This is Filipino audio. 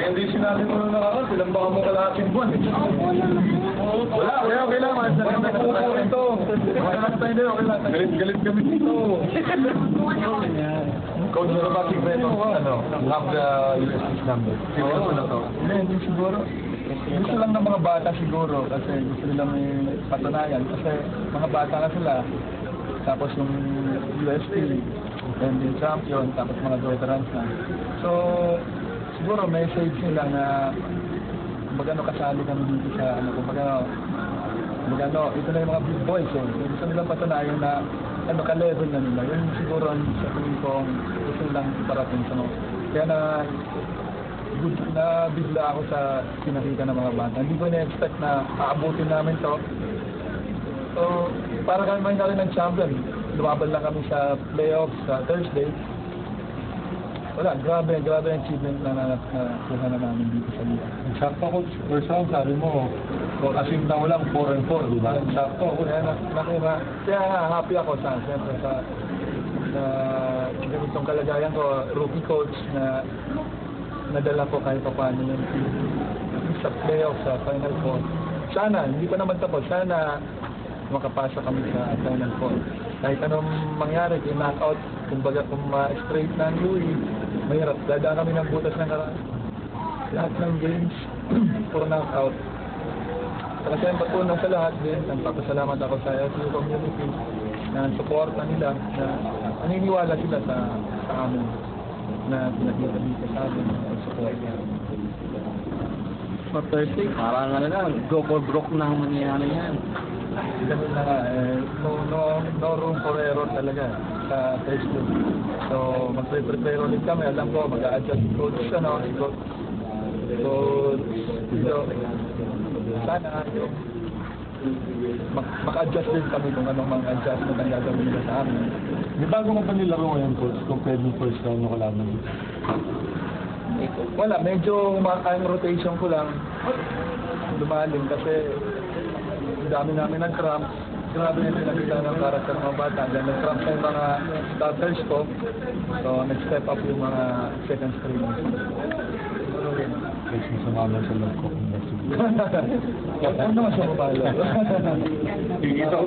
Eh, hindi sinabi mo nung nakakal, ilang baka mo kalahating buwan eh. Wala, okay lang. Nagpupo ito. Okay lang. Galit kami dito. Coach, ano ba sikreto? Have the USS number. Sikreto na to. Hindi siguro. Gusto lang ng mga bata siguro kasi gusto nila may patunayan kasi mga bata na sila. Tapos yung USP, defending champion, tapos mga veterans na. So, siguro message nila na kumbaga kasali kami dito sa kumbaga ito na yung mga big boys eh. Gusto nilang patunayan na ka-level na nila. Yun siguro ang sa tingin kong gusto nilang iparating sa kaya na bigla ako sa pinakita ng mga bata. Hindi ko na-expect na aabutin namin to. So, para kami may rin ng champion. Lumaban lang kami sa playoffs sa Thursday. Wala, grabe ang achievement na nakuha na namin dito sa liga. Sakto, Coach. First round, sabi mo, asim na walang 4-4, di ba? Sakto. Kaya happy ako siyempre sa ganitong kalagayan ko, rookie coach na nadala ko kahit pa paano yung sa playoffs, sa Final Four. Sana, hindi pa naman tapos, sana makapasa kami sa Final Four. Kahit anong mangyari, kung knockout, kumbaga kung ma-straight na ang Louis, mahirap. Dadaan kami ng butas ng lahat ng games, puro knockout. Saka siyempre patunong sa lahat din, nagpapasalamat ako sa LSU community na suporta nila, na naniniwala sila sa amin na pinakita dito sa amin ang support. Sa Thursday, parang go for broke na ang mangyayari yan. Ganun na nga, no room for error talaga sa Thursday. So, mag-prepare ulit kami. Alam ko, mag-a-adjust coach, coach. Sana mag-adjust din kami kung anong mga adjustment ang gagawin nila sa amin. May bago mo pa nilaro ngayon, Coach, compared ng first round mo kalaban dito? Wala, medyo ang rotation ko lang lumalim kasi dami namin ng cramps. Grabe na pinakita ng karakter ng mga bata. Then nag-cramp sa yung mga starters ko. So, nag-step up yung mga second string. Coach, masama sa love ko. Ano naman siya mabalo? Kikita ko